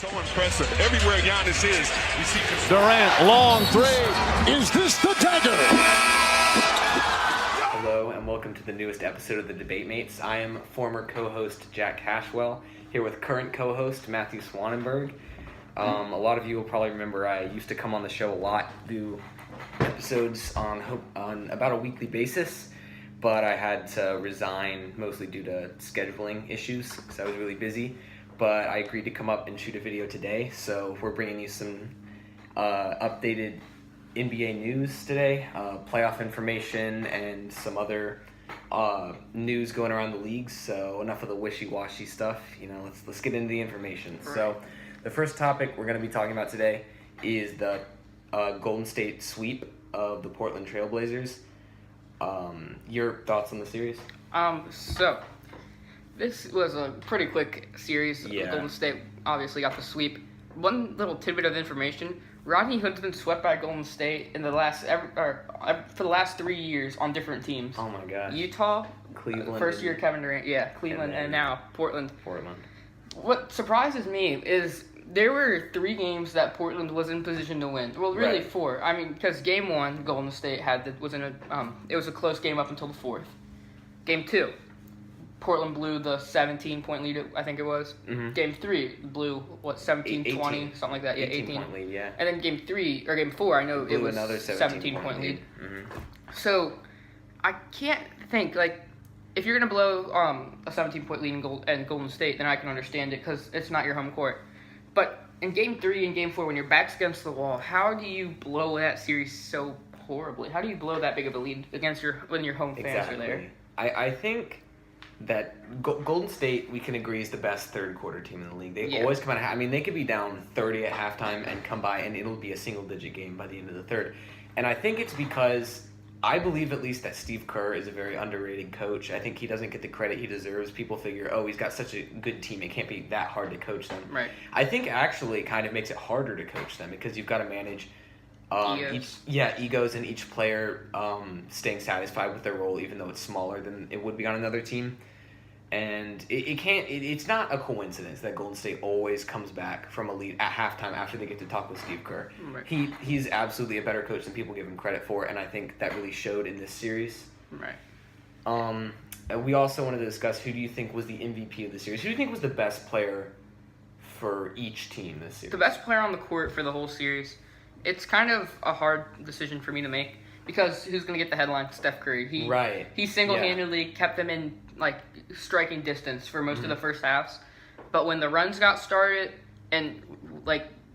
So impressive. Everywhere Giannis is, you see Durant, long three. Is this the dagger? Hello and welcome to the newest episode of the Debate Mates. I am former co-host Jack Cashwell, here with current co-host Matthew Swanenberg. A lot of you will probably remember I used to come on the show a lot, do episodes on about a weekly basis, but I had to resign mostly due to scheduling issues because I was really busy. But I agreed to come up and shoot a video today, so we're bringing you some updated NBA news today, playoff information, and some other news going around the league. So enough of the wishy-washy stuff. Let's get into the information. Right. So the first topic we're going to be talking about today is the Golden State sweep of the Portland Trailblazers. Your thoughts on the series? This was a pretty quick series. Yeah. Golden State obviously got the sweep. One little tidbit of information: Rodney Hood's been swept by Golden State in the last for the last 3 years on different teams. Oh my gosh. Utah, Cleveland, first year Kevin Durant, Cleveland, and now Portland. What surprises me is there were 3 games that Portland was in position to win. Well, really 4. I mean, because game 1, Golden State was a close game up until the 4th. Game 2. Portland blew the 17-point lead, I think it was. Mm-hmm. Game 3 blew, 17-20, something like that. Yeah, 18-point lead, yeah. And then game 4, I know it was another 17-point lead. Mm-hmm. So, I can't think, if you're going to blow a 17-point lead in Golden State, then I can understand it because it's not your home court. But in Game 3 and Game 4, when your back's against the wall, how do you blow that series so horribly? How do you blow that big of a lead when your home fans are there? I think that Golden State, we can agree, is the best third-quarter team in the league. They always come out they could be down 30 at halftime and come by, and it'll be a single-digit game by the end of the third. And I think it's because I believe at least that Steve Kerr is a very underrated coach. I think he doesn't get the credit he deserves. People figure, he's got such a good team, it can't be that hard to coach them. Right. I think actually it kind of makes it harder to coach them because you've got to manage egos in each player staying satisfied with their role, even though it's smaller than it would be on another team. And it's not a coincidence that Golden State always comes back from a lead at halftime after they get to talk with Steve Kerr. Right. He's absolutely a better coach than people give him credit for, and I think that really showed in this series. Right. We also wanted to discuss who do you think was the MVP of the series? Who do you think was the best player for each team this series? The best player on the court for the whole series. It's kind of a hard decision for me to make because who's going to get the headline? Steph Curry. He single-handedly kept them in striking distance for most of the first halves. But when the runs got started and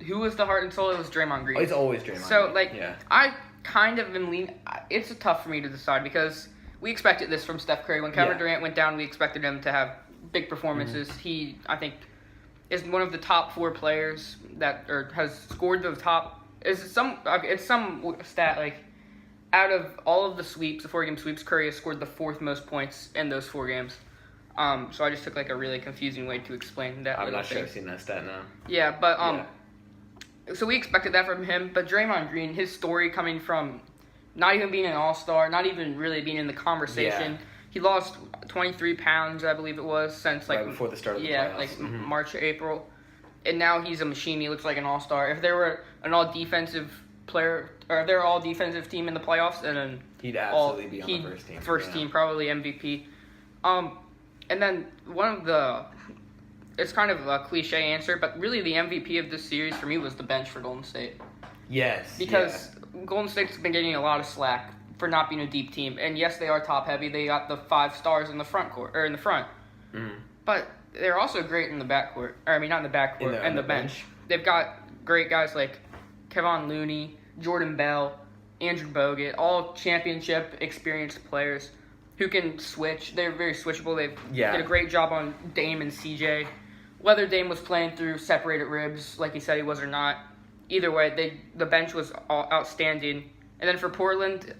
who was the heart and soul? It was Draymond Green. It's always Draymond. So I kind of am leaning. It's tough for me to decide because we expected this from Steph Curry. When Kevin Durant went down, we expected him to have big performances. He, I think, is one of the top 4 players that has scored the top. It's some stat out of all of the 4-game sweeps, Curry has scored the 4th most points in those 4 games. So I just took a really confusing way to explain that. I'm not sure I've seen that stat now. Yeah, but so we expected that from him. But Draymond Green, his story coming from not even being an All-Star, not even really being in the conversation. Yeah. He lost 23 pounds, I believe it was, since right before the start of the playoffs. March or April. And now he's a machine. He looks like an all-star. If there were an all-defensive player, or if they're all-defensive team in the playoffs, then he'd absolutely be on the first team. First team, probably MVP. And then it's kind of a cliche answer, but really the MVP of this series for me was the bench for Golden State. Yes. Because Golden State's been getting a lot of slack for not being a deep team. And yes, they are top-heavy. They got the 5 stars in the front court, or in the front. Mm-hmm. But they're also great in the backcourt. Or, not in the backcourt, and the bench. They've got great guys like Kevon Looney, Jordan Bell, Andrew Bogut, all championship experienced players who can switch. They're very switchable. They did a great job on Dame and CJ. Whether Dame was playing through separated ribs like he said he was or not, either way, the bench was outstanding. And then for Portland,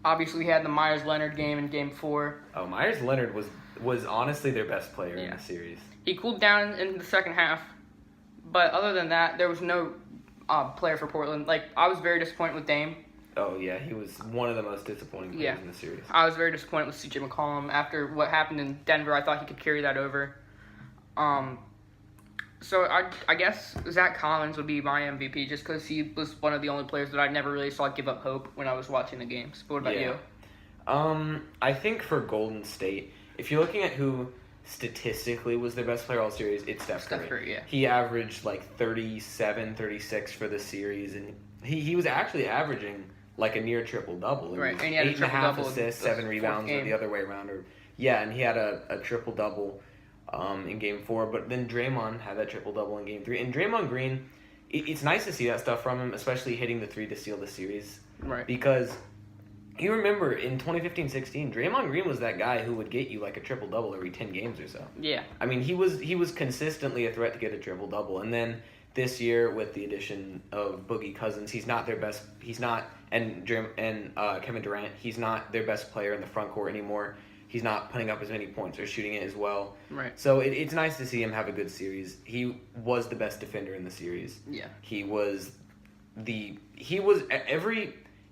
obviously we had the Myers-Leonard game in Game 4. Oh, Myers-Leonard was honestly their best player in the series. He cooled down in the second half, but other than that, there was no player for Portland. I was very disappointed with Dame. Oh, yeah, he was one of the most disappointing players in the series. I was very disappointed with CJ McCollum. After what happened in Denver, I thought he could carry that over. So I guess Zach Collins would be my MVP just because he was one of the only players that I never really saw give up hope when I was watching the games. But what about you? I think for Golden State, if you're looking at who statistically was their best player all series, it's Steph Curry. Steph Curry, yeah. He averaged like 37, 36 for the series, and he was actually averaging like a near triple-double. Right, and he had a 8.5 assists, 7 rebounds, or the other way around. And he had a triple-double in Game 4, but then Draymond had that triple-double in Game 3. And Draymond Green, it's nice to see that stuff from him, especially hitting the 3 to seal the series. Right. Because you remember in 2015-16, Draymond Green was that guy who would get you like a triple-double every 10 games or so. Yeah. I mean, he was consistently a threat to get a triple-double. And then this year with the addition of Boogie Cousins, he's not their best. He's not, and Kevin Durant, he's not their best player in the front court anymore. He's not putting up as many points or shooting it as well. Right. So it's nice to see him have a good series. He was the best defender in the series. Yeah.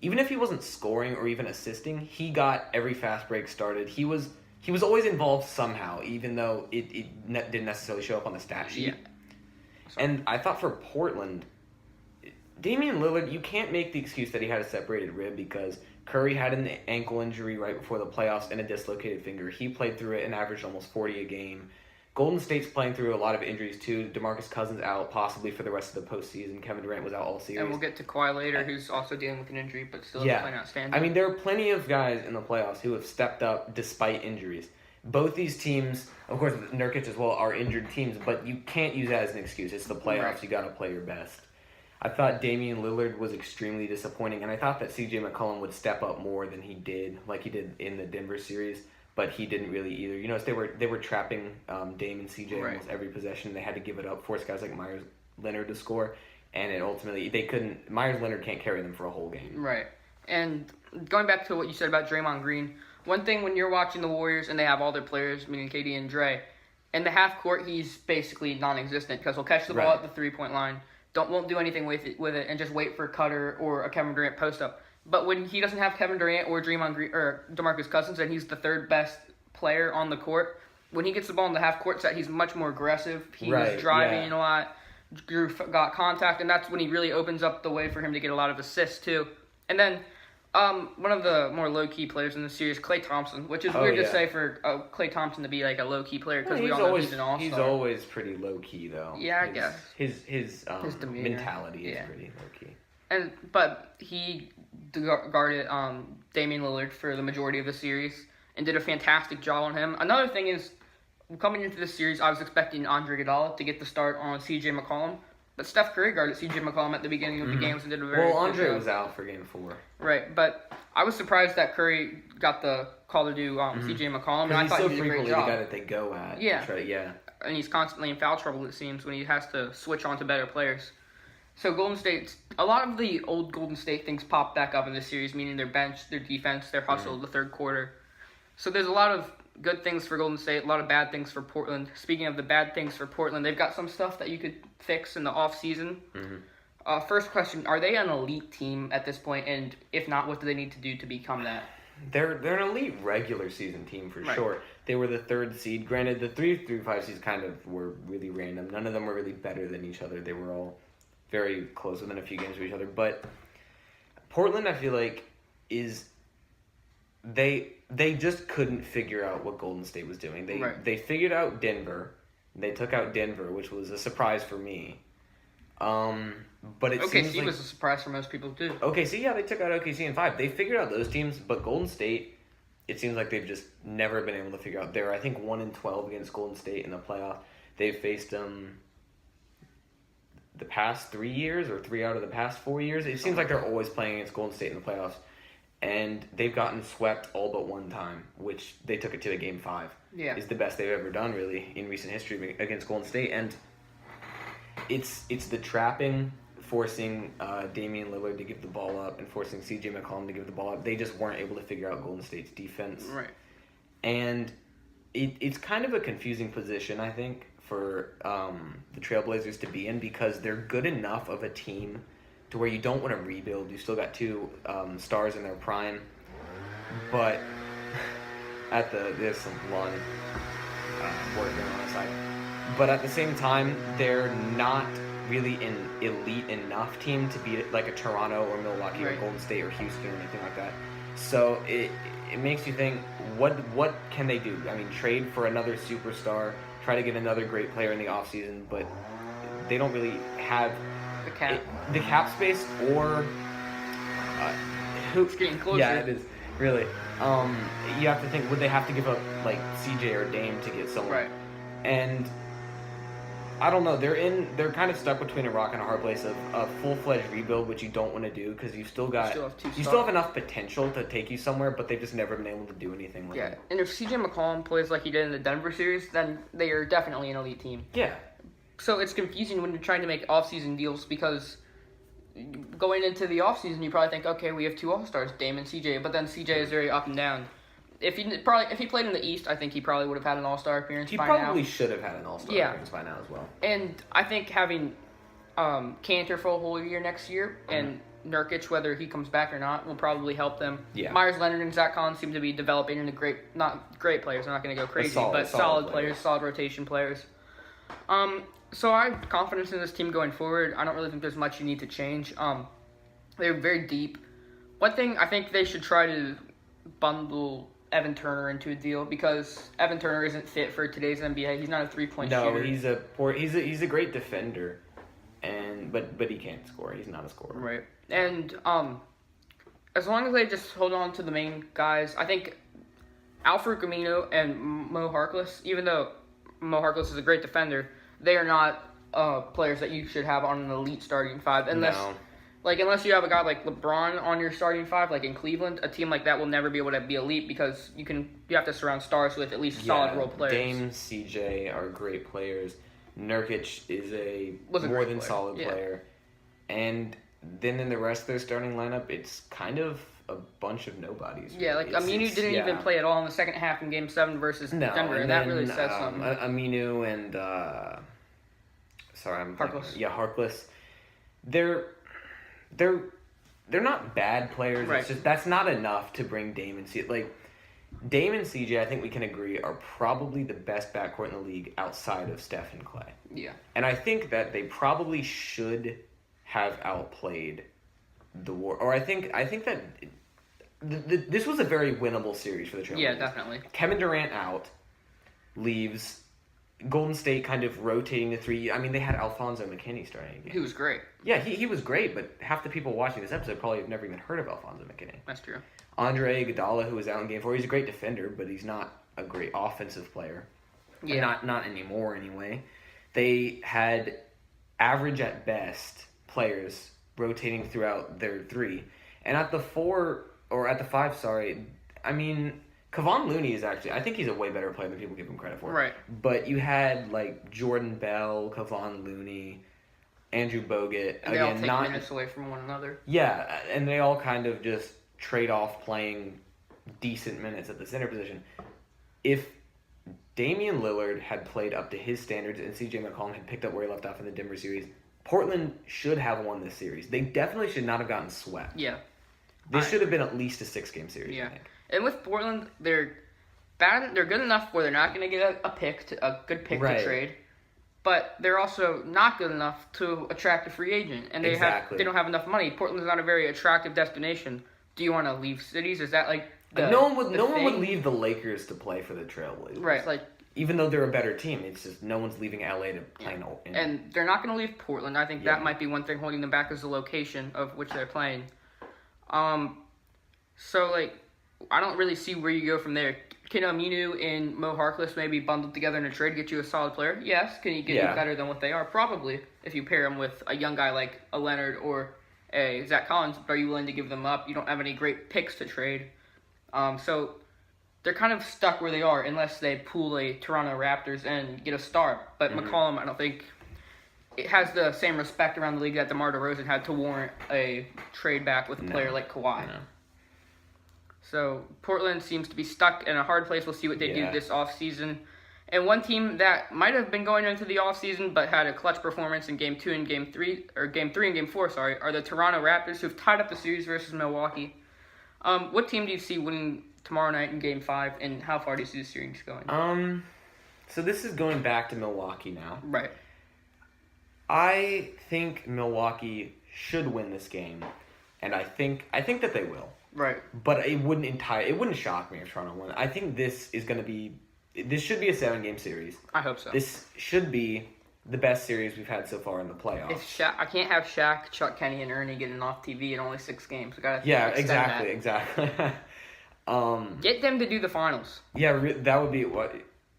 Even if he wasn't scoring or even assisting, he got every fast break started. He was always involved somehow, even though it didn't necessarily show up on the stat sheet. Yeah. And I thought for Portland, Damian Lillard, you can't make the excuse that he had a separated rib because Curry had an ankle injury right before the playoffs and a dislocated finger. He played through it and averaged almost 40 a game. Golden State's playing through a lot of injuries too. DeMarcus Cousins out possibly for the rest of the postseason. Kevin Durant was out all series. And we'll get to Kawhi later, who's also dealing with an injury, but still is playing outstanding. I mean, there are plenty of guys in the playoffs who have stepped up despite injuries. Both these teams, of course, Nurkic as well, are injured teams, but you can't use that as an excuse. It's the playoffs. Right. You got to play your best. I thought Damian Lillard was extremely disappointing, and I thought that C.J. McCollum would step up more than he did, like he did in the Denver series, but he didn't really either. You know, they were trapping Dame and C.J. almost every possession. They had to give it up, force guys like Myers Leonard to score, and it ultimately they couldn't. Myers Leonard can't carry them for a whole game. Right. And going back to what you said about Draymond Green, one thing when you're watching the Warriors and they have all their players, meaning KD and Dre, in the half court he's basically non-existent because he'll catch the ball at the 3-point line. Won't do anything with it, and just wait for a cutter or a Kevin Durant post up. But when he doesn't have Kevin Durant or Draymond Green or DeMarcus Cousins, and he's the third best player on the court, when he gets the ball in the half court set, he's much more aggressive. He was driving a lot, got contact, and that's when he really opens up the way for him to get a lot of assists too. And then one of the more low key players in the series, Klay Thompson, which is weird to say for Klay Thompson to be like a low key player because we all know he's an all-star. He's always pretty low key though. Yeah, I guess his mentality is pretty low key. But he guarded Damian Lillard for the majority of the series and did a fantastic job on him. Another thing is, coming into this series, I was expecting Andre Iguodala to get the start on C.J. McCollum. But Steph Curry guarded C.J. McCollum at the beginning of the games and did a very good job. Well, Andre was out for Game 4. Right, but I was surprised that Curry got the call to do C.J. McCollum, and I thought he did a great job. The guy that they go at. Yeah. And he's constantly in foul trouble, it seems, when he has to switch on to better players. So Golden State, a lot of the old Golden State things pop back up in this series, meaning their bench, their defense, their hustle, the third quarter. So there's a lot of good things for Golden State, a lot of bad things for Portland. Speaking of the bad things for Portland, they've got some stuff that you could fix in the offseason. First question, are they an elite team at this point? And if not, what do they need to do to become that? They're an elite regular season team for sure. They were the 3rd seed. Granted, the 3 through 5 seeds kind of were really random. None of them were really better than each other. They were all very close within a few games of each other. But Portland, I feel like, is... They just couldn't figure out what Golden State was doing. They figured out Denver. They took out Denver, which was a surprise for me. But it seems like... OKC was a surprise for most people, too. OKC, yeah, they took out OKC in 5. They figured out those teams, but Golden State, it seems like they've just never been able to figure out. They're, I think, 1-12 against Golden State in the playoff. They've faced them the past 3 years, or 3 out of the past 4 years. It seems like they're always playing against Golden State in the playoffs. And they've gotten swept all but one time, which they took it to the Game 5. Yeah. It's the best they've ever done, really, in recent history against Golden State. And it's the trapping, forcing Damian Lillard to give the ball up and forcing C.J. McCollum to give the ball up. They just weren't able to figure out Golden State's defense. Right. And it's kind of a confusing position, I think, for the Trailblazers to be in because they're good enough of a team to where you don't want to rebuild. You still got 2 stars in their prime. But there's some lawn work going on the side. but at the same time, they're not really an elite enough team to beat like a Toronto or Milwaukee or Right. Golden State or Houston or anything like that. So it makes you think, what can they do? I mean, trade for another superstar, try to get another great player in the offseason, but they don't really have the cap space or It's getting closer. Yeah, it is really. You have to think, would they have to give up like CJ or Dame to get someone? Right. And I don't know. They're kind of stuck between a rock and a hard place of a full-fledged rebuild, which you don't want to do because you still have enough potential to take you somewhere, but they've just never been able to do anything like that. And if CJ McCollum plays like he did in the Denver series, then they are definitely an elite team. Yeah. So it's confusing when you're trying to make off-season deals because going into the offseason, you probably think, okay, we have 2 All-Stars, Dame and CJ, but then CJ is very up and down. If he played in the East, I think he probably would have had an All-Star appearance by now. He probably should have had an All-Star appearance by now as well. And I think having Cantor for a whole year next year and Nurkic, whether he comes back or not, will probably help them. Yeah. Myers Leonard and Zach Collins seem to be developing into not great players. I'm not going to go crazy, but solid players, solid rotation players. So I have confidence in this team going forward. I don't really think there's much you need to change. They're very deep. One thing I think they should try to bundle Evan Turner into a deal because Evan Turner isn't fit for today's NBA. He's not a 3-point shooter. No, he's a great defender, but he can't score. He's not a scorer. Right. And as long as they just hold on to the main guys, I think Al-Farouq Aminu and Mo Harkless, even though Mo Harkless is a great defender, they are not players that you should have on an elite starting 5 unless you have a guy like LeBron on your starting 5, like in Cleveland. A team like that will never be able to be elite because you have to surround stars with at least solid role players. Dame, CJ are great players. Nurkic is a more than solid player, and then in the rest of their starting lineup, it's kind of a bunch of nobodies. Yeah, like Aminu didn't even play at all in the second half in Game 7 versus Denver, and that really says something. Aminu and Harkless. Harkless. They're not bad players. Right. It's just that's not enough to bring Dame and CJ. Like Dame and CJ, I think we can agree, are probably the best backcourt in the league outside of Steph and Clay. Yeah. And I think that they probably should have outplayed the War. Or I think that this was a very winnable series for the Trailblazers. Yeah, definitely. Kevin Durant out, leaves. Golden State kind of rotating the 3. I mean, they had Alfonso McKinney starting again. He was great. Yeah, he was great, but half the people watching this episode probably have never even heard of Alfonso McKinney. That's true. Andre Iguodala, who was out in Game 4, he's a great defender, but he's not a great offensive player. Yeah. Not anymore, anyway. They had average at best players rotating throughout their 3. And at the 5, I mean, Kevon Looney is actually, I think he's a way better player than people give him credit for. Right. But you had, like, Jordan Bell, Kevon Looney, Andrew Bogut. And they all take minutes away from one another. Yeah, and they all kind of just trade off playing decent minutes at the center position. If Damian Lillard had played up to his standards and CJ McCollum had picked up where he left off in the Denver series, Portland should have won this series. They definitely should not have gotten swept. Yeah. This should have been at least a 6-game series, Yeah. I think. And with Portland, they're good enough where they're not going to get a good pick to trade, but they're also not good enough to attract a free agent, and they don't have enough money. Portland's not a very attractive destination. Do you want to leave cities? Is that like no one would leave the Lakers to play for the Trailblazers, right? Like even though they're a better team, it's just no one's leaving LA to play and they're not going to leave Portland. I think that might be one thing holding them back is the location of which they're playing. So like. I don't really see where you go from there. Can Aminu and Mo Harkless maybe bundled together in a trade get you a solid player? Yes. Can he get you better than what they are? Probably. If you pair him with a young guy like a Leonard or a Zach Collins, but are you willing to give them up? You don't have any great picks to trade. So they're kind of stuck where they are unless they pull a Toronto Raptors and get a star. But McCollum, I don't think it has the same respect around the league that DeMar DeRozan had to warrant a trade back with a player like Kawhi. No. So Portland seems to be stuck in a hard place. We'll see what they do this offseason. And one team that might have been going into the offseason but had a clutch performance in Game 2 and Game 3, or Game 3 and Game 4, are the Toronto Raptors, who've tied up the series versus Milwaukee. What team do you see winning tomorrow night in Game 5, and how far do you see the series going? So this is going back to Milwaukee now. Right. I think Milwaukee should win this game, and I think that they will. Right. But it wouldn't shock me if Toronto won. I think this should be a 7-game series. I hope so. This should be the best series we've had so far in the playoffs. If I can't have Shaq, Chuck Kenny, and Ernie getting off TV in only 6 games. We gotta exactly. Get them to do the finals. Yeah, that would be what.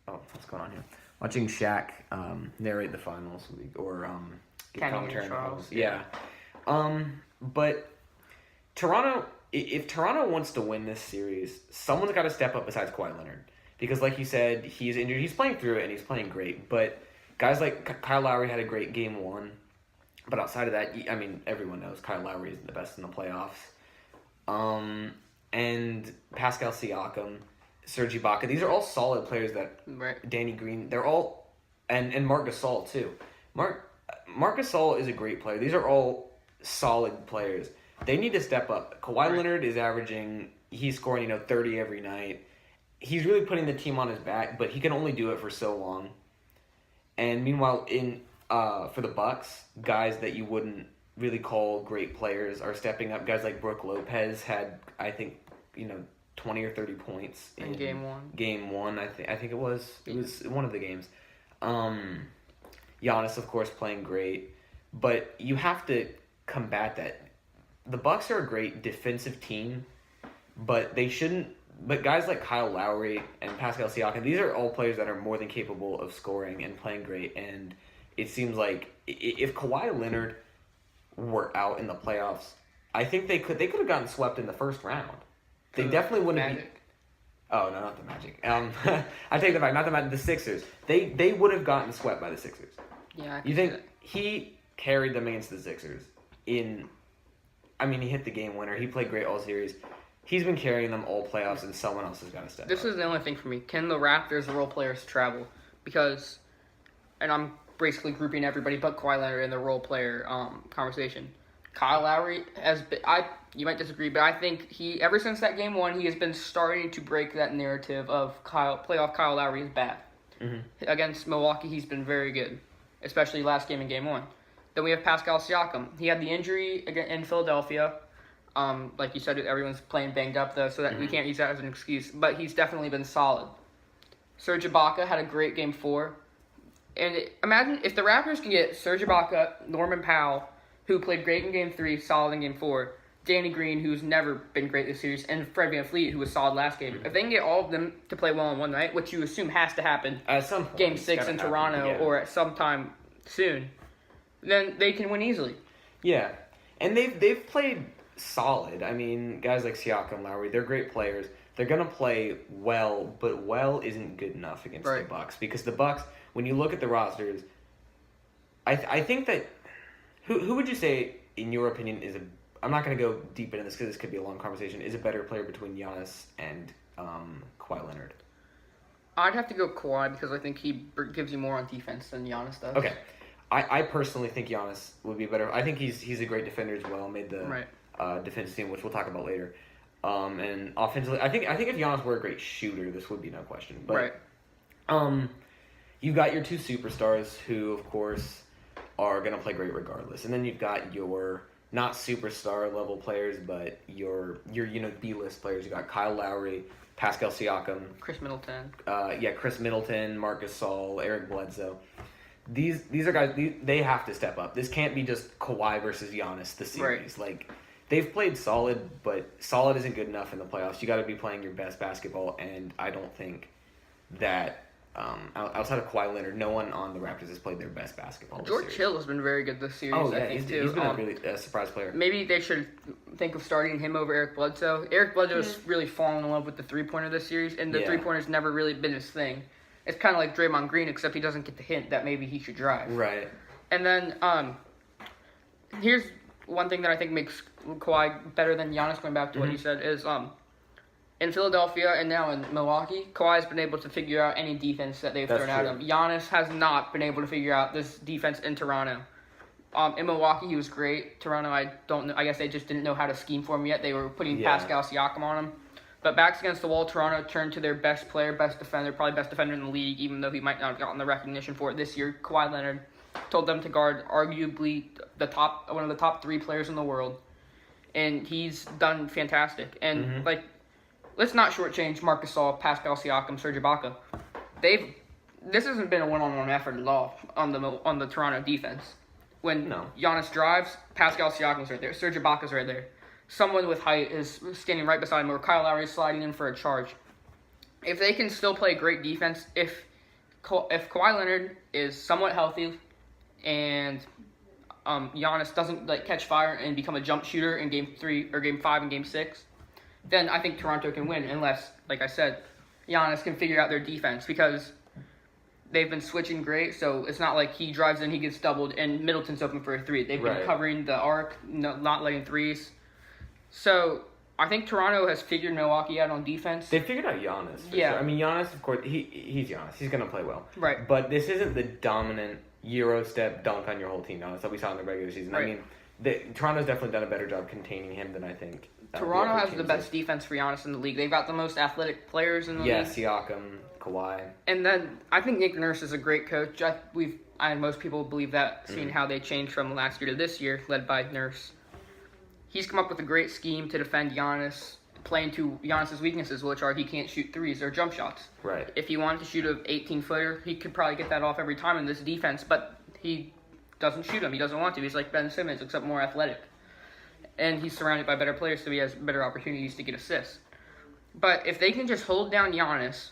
Oh, what's going on here? Watching Shaq narrate the finals or get Kenny commentary and on the Charles. finals. Yeah. But Toronto, if Toronto wants to win this series, someone's got to step up besides Kawhi Leonard. Because like you said, he's injured. He's playing through it, and he's playing great. But guys like Kyle Lowry had a great game 1. But outside of that, I mean, everyone knows Kyle Lowry isn't the best in the playoffs. And Pascal Siakam, Serge Ibaka, these are all solid players that Danny Green, they're all, and Marc Gasol too. Marc Gasol is a great player. These are all solid players. They need to step up. Kawhi Leonard is he's scoring 30 every night. He's really putting the team on his back, but he can only do it for so long. And meanwhile, for the Bucks, guys that you wouldn't really call great players are stepping up. Guys like Brook Lopez had, I think, 20 or 30 points in game 1. Game 1, I think it was. It was one of the games. Giannis, of course, playing great, but you have to combat that. The Bucks are a great defensive team, but they shouldn't. But guys like Kyle Lowry and Pascal Siakam, these are all players that are more than capable of scoring and playing great. And it seems like if Kawhi Leonard were out in the playoffs, I think they could have gotten swept in the first round. They definitely wouldn't have. Oh no, not the Magic. I take that back. Not the Magic. The Sixers. They would have gotten swept by the Sixers. Yeah. You think he carried them against the Sixers? He hit the game winner. He played great all series. He's been carrying them all playoffs, and someone else has got to step up. This is the only thing for me. Can the Raptors, the role players, travel? Because, and I'm basically grouping everybody but Kawhi Leonard in the role player conversation. Kyle Lowry has been, you might disagree, but I think ever since that game 1, he has been starting to break that narrative of playoff Kyle Lowry is bad. Mm-hmm. Against Milwaukee, he's been very good, especially last game in game 1. Then we have Pascal Siakam. He had the injury in Philadelphia. Like you said, everyone's playing banged up though, so that we can't use that as an excuse. But he's definitely been solid. Serge Ibaka had a great game 4. And imagine if the Raptors can get Serge Ibaka, Norman Powell, who played great in game 3, solid in game 4, Danny Green, who's never been great this series, and Fred VanVleet, who was solid last game. If they can get all of them to play well on one night, which you assume has to happen at some point, game 6 in Toronto or at some time soon, then they can win easily. Yeah, and they've played solid. I mean, guys like Siakam, Lowry, they're great players. They're gonna play well, but well isn't good enough against the Bucks, because the Bucks, when you look at the rosters, I think that who would you say, in your opinion, I'm not gonna go deep into this because this could be a long conversation, is a better player between Giannis and Kawhi Leonard? I'd have to go Kawhi because I think he gives you more on defense than Giannis does. Okay, I personally think Giannis would be better. I think he's a great defender as well. Made the defense team, which we'll talk about later. And offensively, I think if Giannis were a great shooter, this would be no question. But you've got your 2 superstars who, of course, are gonna play great regardless, and then you've got your not superstar level players, but your B-list players. You got Kyle Lowry, Pascal Siakam, Chris Middleton. Chris Middleton, Marc Gasol, Eric Bledsoe. These are guys. They have to step up. This can't be just Kawhi versus Giannis the series. Like, they've played solid, but solid isn't good enough in the playoffs. You got to be playing your best basketball, and I don't think that outside of Kawhi Leonard, no one on the Raptors has played their best basketball. George Hill has been very good this series. Oh yeah, I think he's been a really surprise player. Maybe they should think of starting him over Eric Bledsoe. Eric Bledsoe's really fallen in love with the 3-pointer this series, and the 3-pointer's never really been his thing. It's kind of like Draymond Green, except he doesn't get the hint that maybe he should drive. Right. And then here's one thing that I think makes Kawhi better than Giannis, going back to what you said, is in Philadelphia and now in Milwaukee, Kawhi's been able to figure out any defense that they've thrown at him. Giannis has not been able to figure out this defense in Toronto. In Milwaukee, he was great. Toronto, I don't know. I guess they just didn't know how to scheme for him yet. They were putting Pascal Siakam on him. But backs against the wall, Toronto turned to their best player, best defender, probably best defender in the league, even though he might not have gotten the recognition for it this year. Kawhi Leonard told them to guard arguably one of the top 3 players in the world, and he's done fantastic. And let's not shortchange Marc Gasol, Pascal Siakam, Serge Ibaka. This hasn't been a one-on-one effort at all on the Toronto defense. When Giannis drives, Pascal Siakam's right there, Serge Ibaka's right there. Someone with height is standing right beside him, or Kyle Lowry is sliding in for a charge. If they can still play great defense, if Kawhi Leonard is somewhat healthy, and Giannis doesn't catch fire and become a jump shooter in Game 3 or Game 5 and Game 6, then I think Toronto can win. Unless, like I said, Giannis can figure out their defense, because they've been switching great, so it's not like he drives in, he gets doubled, and Middleton's open for a 3. They've been covering the arc, not letting threes. So I think Toronto has figured Milwaukee out on defense. They figured out Giannis. Sure. I mean, Giannis, of course, he's Giannis. He's going to play well. Right. But this isn't the dominant Euro step dunk on your whole team Giannis that we saw in the regular season. Right. I mean, Toronto's definitely done a better job containing him than I think. Toronto has the best defense for Giannis in the league. They've got the most athletic players in the league. Yeah, Siakam, Kawhi. And then I think Nick Nurse is a great coach. Most people believe that, seeing how they changed from last year to this year, led by Nurse. He's come up with a great scheme to defend Giannis, playing to Giannis' weaknesses, which are he can't shoot threes or jump shots. Right. If he wanted to shoot an 18-footer, he could probably get that off every time in this defense, but he doesn't shoot them. He doesn't want to. He's like Ben Simmons, except more athletic. And he's surrounded by better players, so he has better opportunities to get assists. But if they can just hold down Giannis,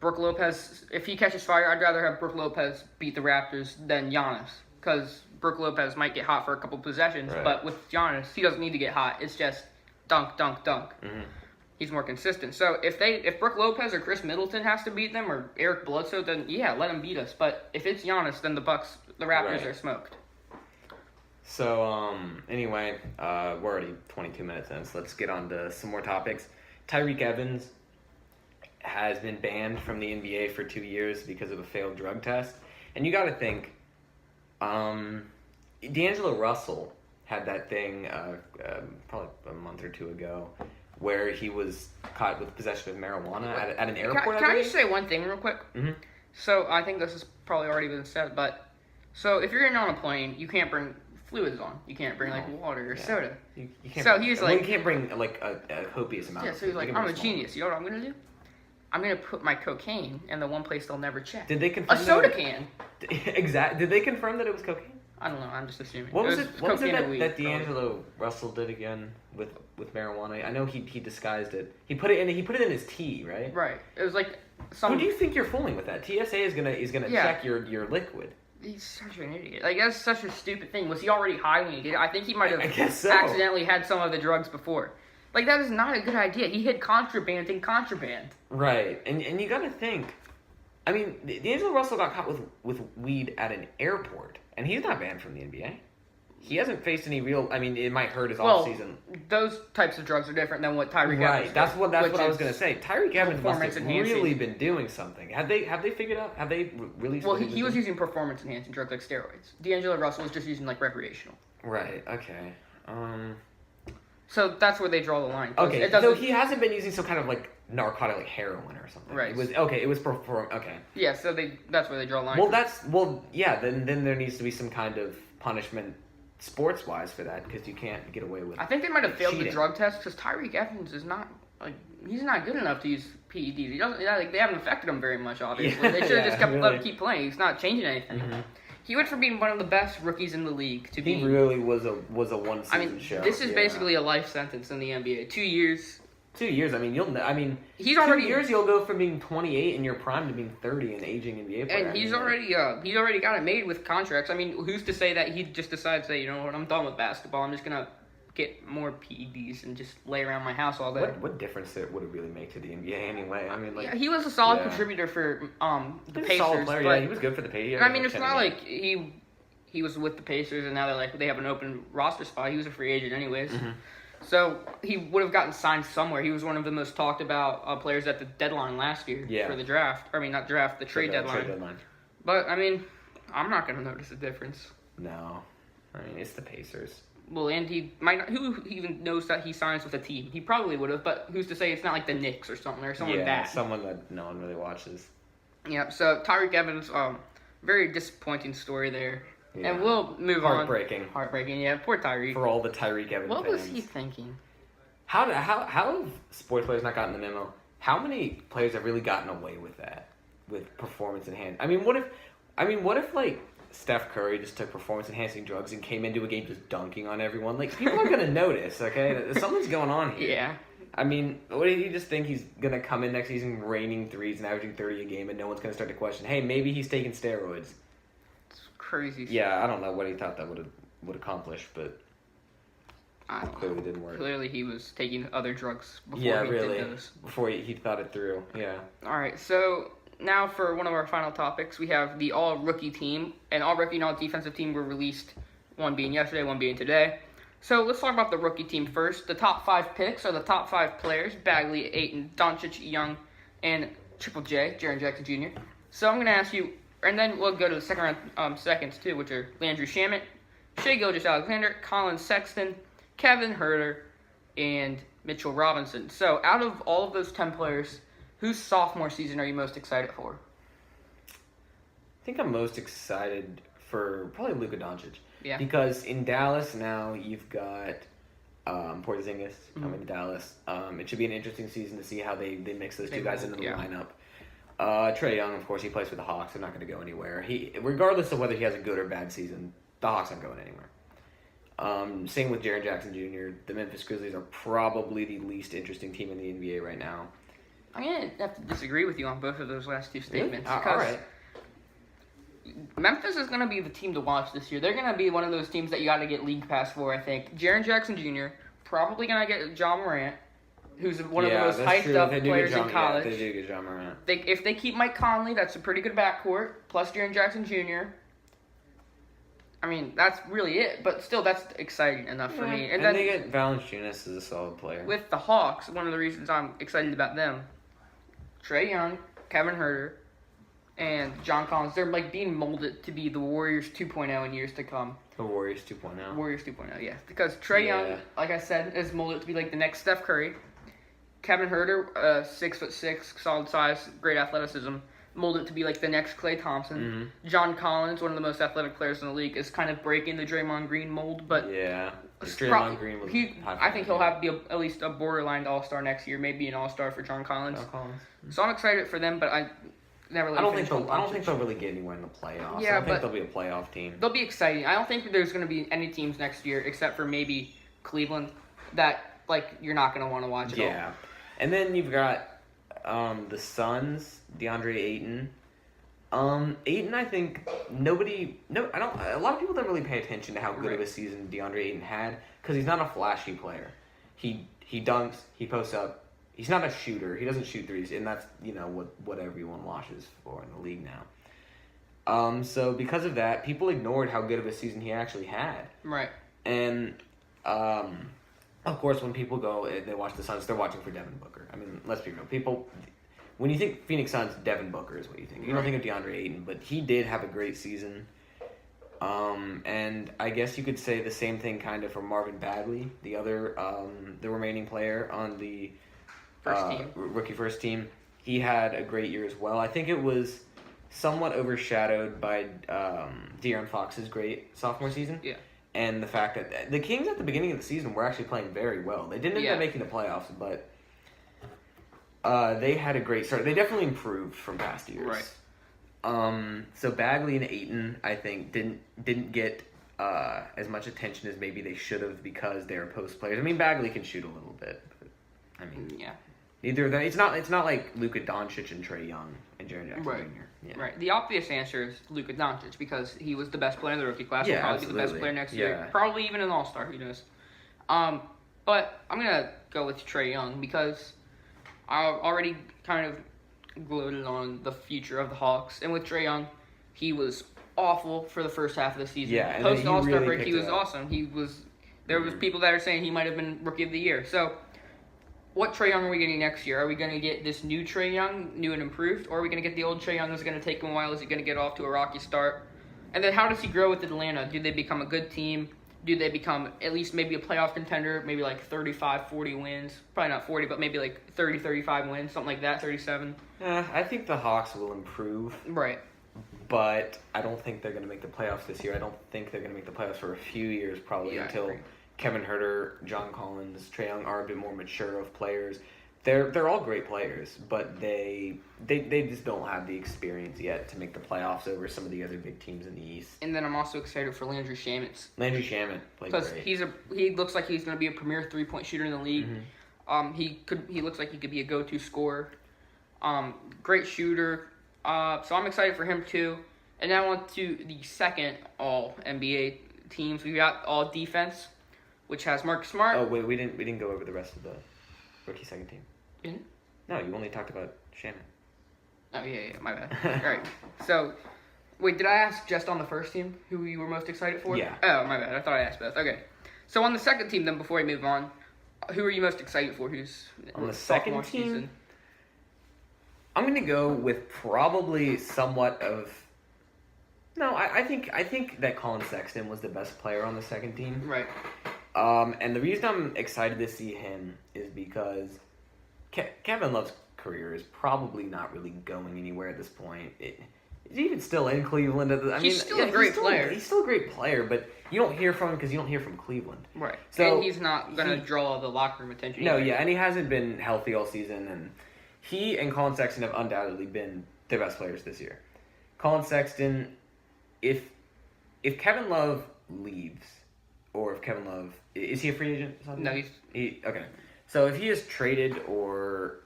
Brook Lopez, if he catches fire, I'd rather have Brook Lopez beat the Raptors than Giannis, because Brook Lopez might get hot for a couple possessions, but with Giannis, he doesn't need to get hot. It's just dunk, dunk, dunk. He's more consistent. So if Brook Lopez or Chris Middleton has to beat them, or Eric Bledsoe, then let him beat us. But if it's Giannis, then the Raptors are smoked. So anyway, we're already 22 minutes in, so let's get on to some more topics. Tyreke Evans has been banned from the NBA for 2 years because of a failed drug test, and you got to think. D'Angelo Russell had that thing probably a month or 2 ago where he was caught with possession of marijuana at an airport. Can I just say one thing real quick? So I think this has probably already been said, but so if you're on a plane, you can't bring fluids on. You can't bring water or soda. You can't so he's like, you can't bring a copious amount. Yeah, so he's like, I'm a genius. You know what I'm gonna do? I'm gonna put my cocaine in the one place they'll never check. Did they confirm a soda can? Exactly. Did they confirm that it was cocaine? I don't know. I'm just assuming. What was it that weed, D'Angelo Russell did again with marijuana? I know he disguised it. He put it in his tea, right? Right. It was like some. Who do you think you're fooling with that? TSA is gonna check your liquid. He's such an idiot. Like, that's such a stupid thing. Was he already high when he did it? I think he might have so. accidentally had some of the drugs before. Like, that is not a good idea. He hid contraband in contraband. Right. And you gotta think. I mean, D'Angelo Russell got caught with weed at an airport, and he's not banned from the NBA. He hasn't faced any real. I mean, it might hurt his off season. Those types of drugs are different than what Tyreke Evans. Right. That's what I was gonna say. Tyreke Evans must have really been doing something. Have they figured out? Have they released? Well, he was using performance enhancing drugs like steroids. D'Angelo Russell was just using like recreational. Right. Okay. So that's where they draw the line. Okay. So he hasn't been using some kind of like narcotic, like heroin or something. Right. It was okay. It was okay. Yeah. So that's where they draw the line. Then there needs to be some kind of punishment, sports wise, for that, because you can't get away with. I think they might have failed cheating. the drug test because Tyreke Evans is not he's not good enough to use PEDs. He doesn't they haven't affected him very much. Obviously, they should have just let him keep playing. He's not changing anything. Mm-hmm. He went from being one of the best rookies in the league to being. He really was a one season show. This is basically a life sentence in the NBA. 2 years. 2 years. I mean, he's already 2 years. You'll go from being 28 in your prime to being 30 and aging NBA player. And he's already got it made with contracts. I mean, who's to say that he just decides that, you know what, I'm done with basketball. I'm just gonna get more PEDs and just lay around my house all day. What difference would it really make to the NBA anyway? I mean, he was a solid contributor for the Pacers. Solid player, yeah, he was good for the Pacers. I mean, it's not like he was with the Pacers and now they have an open roster spot. He was a free agent anyways. Mm-hmm. So he would have gotten signed somewhere. He was one of the most talked about players at the deadline last year for the draft. I mean, not draft, the trade deadline. But I mean, I'm not going to notice a difference. No, I mean it's the Pacers. Well, and he might not. Who even knows that he signs with a team? He probably would have, but who's to say it's not like the Knicks or something or someone bad? Someone that no one really watches. Yeah. So Tyreek Evans, very disappointing story there. Yeah. And we'll move on. Heartbreaking. Yeah. Poor Tyreek. For all the Tyreek Evans What fans. was he thinking? How have sports players not gotten the memo? How many players have really gotten away with that? With performance enhancing. I mean, what if like Steph Curry just took performance enhancing drugs and came into a game just dunking on everyone? Like, people are gonna notice, okay? Something's going on here. Yeah. I mean, what do you just think he's gonna come in next season raining threes and averaging 30 a game, and no one's gonna start to question, hey, maybe he's taking steroids? It's crazy. Yeah, I don't know what he thought that would accomplish, but clearly didn't work. Clearly, he was taking other drugs before he did those. Before he thought it through. Yeah. All right, so now for one of our final topics, we have the all-rookie team. And all-rookie and all-defensive team were released, one being yesterday, one being today. So let's talk about the rookie team first. The top 5 picks are the top 5 players: Bagley, Ayton, Doncic, Young, and Triple J, Jaren Jackson Jr. So I'm going to ask you, and then we'll go to the second round seconds too, which are Landry Shamet, Shai Gilgeous-Alexander, Colin Sexton, Kevin Huerter, and Mitchell Robinson. So out of all of those 10 players, whose sophomore season are you most excited for? I think I'm most excited for probably Luka Doncic. Yeah. Because in Dallas now you've got Porzingis coming to Dallas. It should be an interesting season to see how they mix those two guys into the lineup. Trae Young, of course, he plays for the Hawks. They're not going to go anywhere. Regardless of whether he has a good or bad season, the Hawks aren't going anywhere. Same with Jaren Jackson Jr. The Memphis Grizzlies are probably the least interesting team in the NBA right now. I'm going to have to disagree with you on both of those last two statements. Really? All right. Memphis is going to be the team to watch this year. They're going to be one of those teams that you got to get league pass for, I think. Jaren Jackson Jr., probably going to get John Morant, who's one of the most hyped up players in college. Yeah, they do get John Morant. If they keep Mike Conley, that's a pretty good backcourt, plus Jaren Jackson Jr. I mean, that's really it. But still, that's exciting enough for me. And then they get Valanciunas as a solid player. With the Hawks, one of the reasons I'm excited about them, Trae Young, Kevin Huerter, and John Collins, they're like being molded to be the Warriors 2.0 in years to come. The Warriors 2.0. Warriors 2.0, yeah. Because Trae Young, like I said, is molded to be like the next Steph Curry. Kevin Huerter, 6'6", solid size, great athleticism, molded to be like the next Klay Thompson. John Collins, one of the most athletic players in the league, is kind of breaking the Draymond Green mold, but Draymond Green was I think he'll have at least a borderline All-Star next year, maybe an All-Star for John Collins. So I'm excited for them, but I don't think they'll really get anywhere in the playoffs. Yeah, I don't think they'll be a playoff team. They'll be exciting. I don't think there's going to be any teams next year except for maybe Cleveland that like you're not going to want to watch at all. Yeah, and then you've got the Suns, DeAndre Ayton. Ayton, I think a lot of people don't really pay attention to how good of a season DeAndre Ayton had because he's not a flashy player. He dunks, he posts up. He's not a shooter. He doesn't shoot threes, and that's what everyone watches for in the league now. So because of that, people ignored how good of a season he actually had. Right. And of course, when people go, they watch the Suns, they're watching for Devin Booker. I mean, let's be real. People, when you think Phoenix Suns, Devin Booker is what you think. You don't think of DeAndre Ayton, but he did have a great season. And I guess you could say the same thing kind of for Marvin Bagley, the other, the remaining player on the rookie first team. He had a great year as well. I think it was somewhat overshadowed by De'Aaron Fox's great sophomore season. Yeah. And the fact that the Kings at the beginning of the season were actually playing very well. They didn't end up making the playoffs, but they had a great start. They definitely improved from past years. Right. So Bagley and Ayton, I think, didn't get as much attention as maybe they should have because they're post players. I mean, Bagley can shoot a little bit. But, I mean, neither of them. It's not like Luka Doncic and Trae Young and Jaren Jackson Jr. Yeah. Right. The obvious answer is Luka Doncic because he was the best player in the rookie class. He'll probably be the best player next year. Probably even an All-Star. Who knows? But I'm gonna go with Trae Young because I already kind of gloated on the future of the Hawks, and with Trae Young, he was awful for the first half of the season. Yeah, and post All-Star really break, he was awesome. There was people that are saying he might have been Rookie of the Year. So, what Trae Young are we getting next year? Are we going to get this new Trae Young, new and improved, or are we going to get the old Trae Young that's going to take him a while? Is he going to get off to a rocky start? And then how does he grow with Atlanta? Do they become a good team? do they become at least maybe a playoff contender, maybe like 35, 40 wins? Probably not 40, but maybe like 30, 35 wins, something like that, 37. I think the Hawks will improve. Right. But I don't think they're going to make the playoffs this year. I don't think they're going to make the playoffs for a few years, probably, until Kevin Huerter, John Collins, Trae Young are a bit more mature of players. They're all great players, but they just don't have the experience yet to make the playoffs over some of the other big teams in the East. And then I'm also excited for Landry Shamet. Landry Shamet played great. Because he looks like he's going to be a premier 3-point shooter in the league. Mm-hmm. He looks like he could be a go-to scorer. Great shooter. So I'm excited for him too. And now on to the second All NBA teams. We got All Defense, which has Marcus Smart. Oh wait, we didn't go over the rest of the rookie second team. Didn't? No, you only talked about Shannon. Oh yeah, my bad. All right. So, wait, did I ask just on the first team who you were most excited for? Yeah. Oh, my bad. I thought I asked both. Okay. So on the second team, then before we move on, who are you most excited for? Who's on the second sophomore team? season? I'm gonna go with probably somewhat of. No, I think that Colin Sexton was the best player on the second team. Right. And the reason I'm excited to see him is because Kevin Love's career is probably not really going anywhere at this point. He's even still in Cleveland. He's still a great player. He's still a great player, but you don't hear from him because you don't hear from Cleveland. Right. So and he's not going to draw the locker room attention. No, either. yeah, and he hasn't been healthy all season, and he and Colin Sexton have undoubtedly been the best players this year. Colin Sexton, if Kevin Love leaves, or if Kevin Love is he a free agent? No, okay. So if he is traded or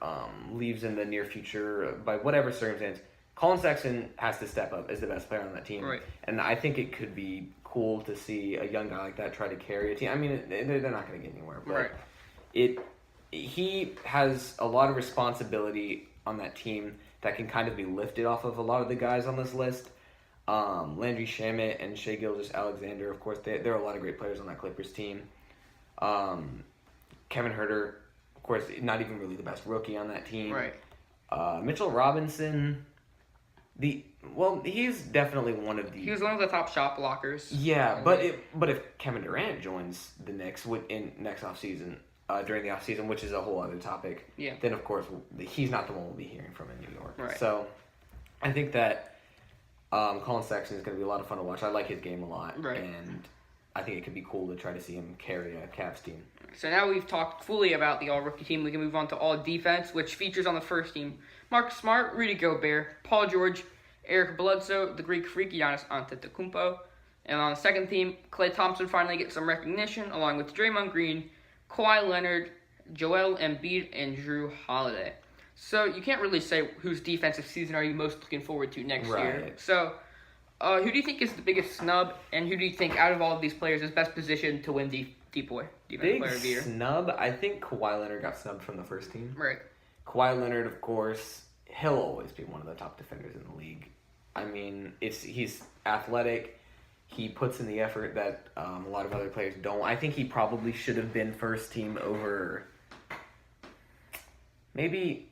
leaves in the near future by whatever circumstance, Colin Sexton has to step up as the best player on that team. Right. And I think it could be cool to see a young guy like that try to carry a team. I mean, they're not going to get anywhere, but right. He has a lot of responsibility on that team that can kind of be lifted off of a lot of the guys on this list. Landry Shamet and Shai Gilgeous-Alexander, of course, there are a lot of great players on that Clippers team. Kevin Huerter, of course, not even really the best rookie on that team. Right. Mitchell Robinson, he's definitely one of the. He was one of the top shot blockers. Yeah, but if Kevin Durant joins the Knicks in next offseason, during the offseason, which is a whole other topic, then of course he's not the one we'll be hearing from in New York. Right. So I think that Colin Sexton is going to be a lot of fun to watch. I like his game a lot, right. And I think it could be cool to try to see him carry a Cavs team. So now we've talked fully about the all-rookie team. We can move on to all-defense, which features on the first team Marcus Smart, Rudy Gobert, Paul George, Eric Bledsoe, the Greek freak Giannis Antetokounmpo. And on the second team, Klay Thompson finally gets some recognition, along with Draymond Green, Kawhi Leonard, Joel Embiid, and Drew Holiday. So you can't really say whose defensive season are you most looking forward to next year. So who do you think is the biggest snub, and who do you think out of all of these players is best positioned to win Defensive Player of the Year? Snub? I think Kawhi Leonard got snubbed from the first team. Right. Kawhi Leonard, of course, he'll always be one of the top defenders in the league. I mean, he's athletic. He puts in the effort that a lot of other players don't. I think he probably should have been first team over maybe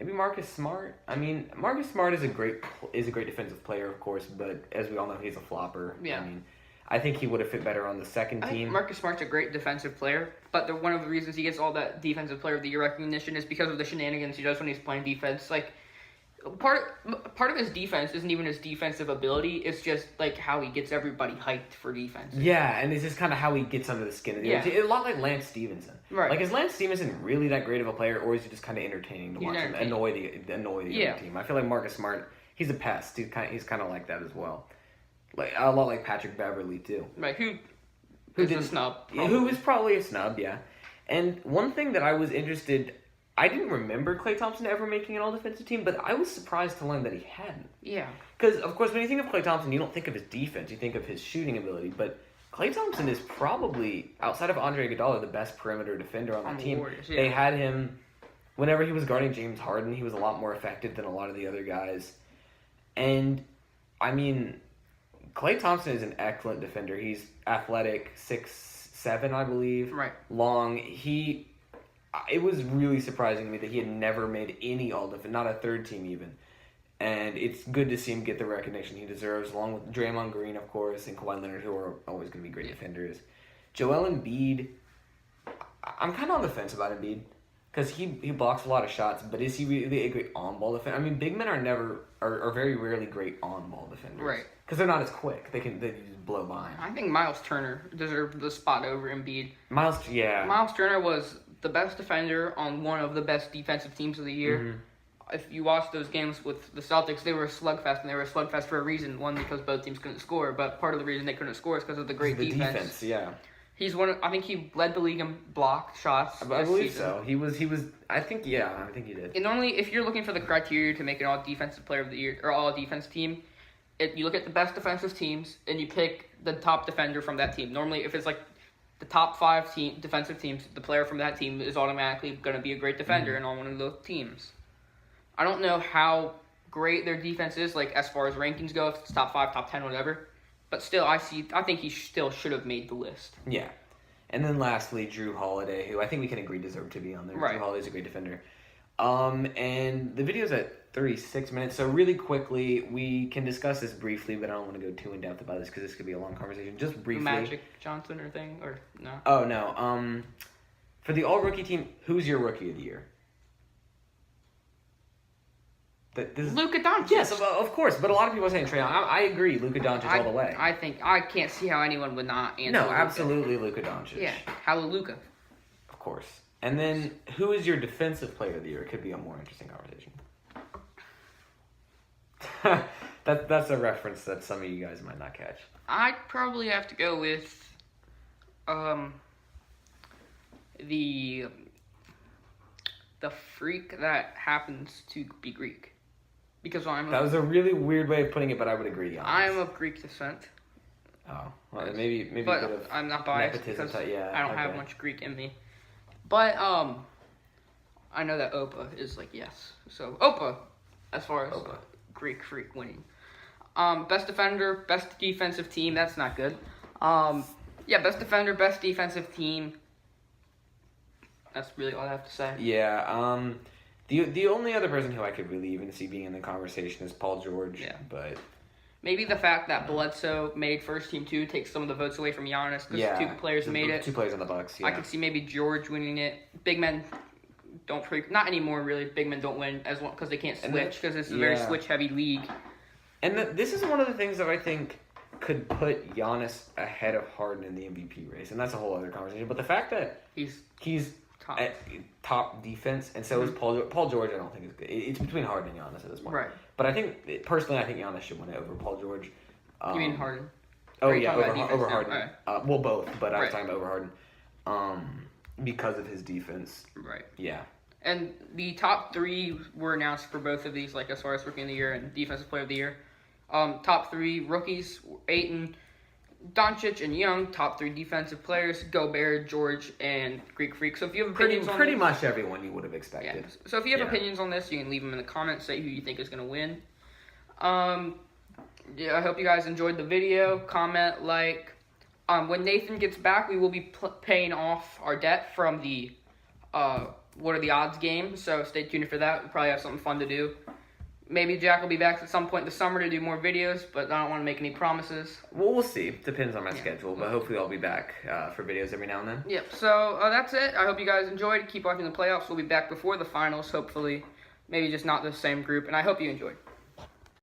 Marcus Smart. I mean, Marcus Smart is a great defensive player, of course, but as we all know, he's a flopper. Yeah. I mean, I think he would have fit better on the second I team. think Marcus Smart's a great defensive player, but one of the reasons he gets all that Defensive Player of the Year recognition is because of the shenanigans he does when he's playing defense. Like, part of his defense isn't even his defensive ability. It's just like how he gets everybody hyped for defense. Yeah, and it's just kind of how he gets under the skin of the other team. A lot like Lance Stevenson. Right. Like, is Lance Stevenson really that great of a player, or is he just kind of entertaining to watch him annoy the other team? I feel like Marcus Smart, he's a pest. He's kind of like that as well. Like a lot like Patrick Beverley too. Right. Who did a snub? Probably. Who is probably a snub? Yeah. And one thing that I was interested. I didn't remember Klay Thompson ever making an all-defensive team, but I was surprised to learn that he hadn't. Yeah. Because, of course, when you think of Klay Thompson, you don't think of his defense. You think of his shooting ability. But Klay Thompson is probably, outside of Andre Iguodala, the best perimeter defender on the team. Warriors, yeah. They had him, whenever he was guarding James Harden, he was a lot more effective than a lot of the other guys. And, I mean, Klay Thompson is an excellent defender. He's athletic, 6'7", I believe. Right. Long. It was really surprising to me that he had never made any all-defense, not a third team even. And it's good to see him get the recognition he deserves, along with Draymond Green, of course, and Kawhi Leonard, who are always going to be great defenders. Joel Embiid, I'm kind of on the fence about Embiid because he blocks a lot of shots, but is he really a great on-ball defender? I mean, big men are very rarely great on-ball defenders. Right. Because they're not as quick. They just blow by him. I think Miles Turner deserved the spot over Embiid. Miles Turner was the best defender on one of the best defensive teams of the year. Mm-hmm. If you watch those games with the Celtics, they were a slugfest, and they were a slugfest for a reason. One, because both teams couldn't score, but part of the reason they couldn't score is because of the great defense. Yeah. He's I think he led the league in blocked shots. I believe so. He was. I think he did. And normally, if you're looking for the criteria to make an all defensive player of the year or all defense team, you look at the best defensive teams and you pick the top defender from that team. Normally, if it's like the top 5 defensive teams, the player from that team is automatically going to be a great defender in all one of those teams. I don't know how great their defense is, like as far as rankings go, if it's top 5, top 10, whatever. But still, I think he still should have made the list. Yeah. And then lastly, Drew Holiday, who I think we can agree deserved to be on there. Right. Drew Holiday's a great defender. And the video's at 36 minutes, so really quickly, we can discuss this briefly, but I don't want to go too in-depth about this because this could be a long conversation. Just briefly. Magic Johnson or thing, or no? Oh, no. For the all-rookie team, who's your rookie of the year? Luka Doncic. Yes, of course, but a lot of people are saying Trae Young. I agree, Luka Doncic all the way. I can't see how anyone would not answer. No, absolutely Luka Doncic. Yeah, Hallelujah. Of course. And then, who is your defensive player of the year? It could be a more interesting conversation. That's a reference that some of you guys might not catch. I'd probably have to go with the freak that happens to be Greek. Because that was a really weird way of putting it, but I would agree on I am of Greek descent. Oh, well, maybe but a bit of I'm not biased because I don't have okay. much Greek in me. But I know that Opa is like yes. So Opa, as far as Greek freak winning. Best defender, best defensive team. That's not good. Best defender, best defensive team. That's really all I have to say. Yeah. The only other person who I could really even see being in the conversation is Paul George. Yeah. But maybe the fact that Bledsoe made first team 2 takes some of the votes away from Giannis because 2 players made it. 2 players on the Bucks. Yeah. I could see maybe George winning it. Big men don't not anymore really. Big men don't win as well because they can't switch because it's a very switch heavy league. And this is one of the things that I think could put Giannis ahead of Harden in the MVP race, and that's a whole other conversation. But the fact that he's top defense, and so is Paul George. I don't think is good. It's between Harden and Giannis at this point. Right. But I think personally, I think Giannis should win it over Paul George. You mean Harden? Oh yeah, over Harden. Right. Well, both, but I was talking about over Harden. Because of his defense. Right. Yeah. And the top 3 were announced for both of these, like as far as rookie of the year and defensive player of the year. Top 3 rookies: Ayton, Doncic, and Young. Top 3 defensive players: Gobert, George, and Greek Freak. So if you have opinions on pretty much everyone you would have expected. Yeah. So if you have opinions on this, you can leave them in the comments. Say who you think is going to win. I hope you guys enjoyed the video. Comment, like. When Nathan gets back, we will be paying off our debt from the What Are the Odds game. So stay tuned for that. We'll probably have something fun to do. Maybe Jack will be back at some point in the summer to do more videos, but I don't want to make any promises. Well, we'll see. Depends on my schedule, but hopefully I'll be back for videos every now and then. Yep, so that's it. I hope you guys enjoyed. Keep watching the playoffs. We'll be back before the finals, hopefully. Maybe just not the same group, and I hope you enjoyed.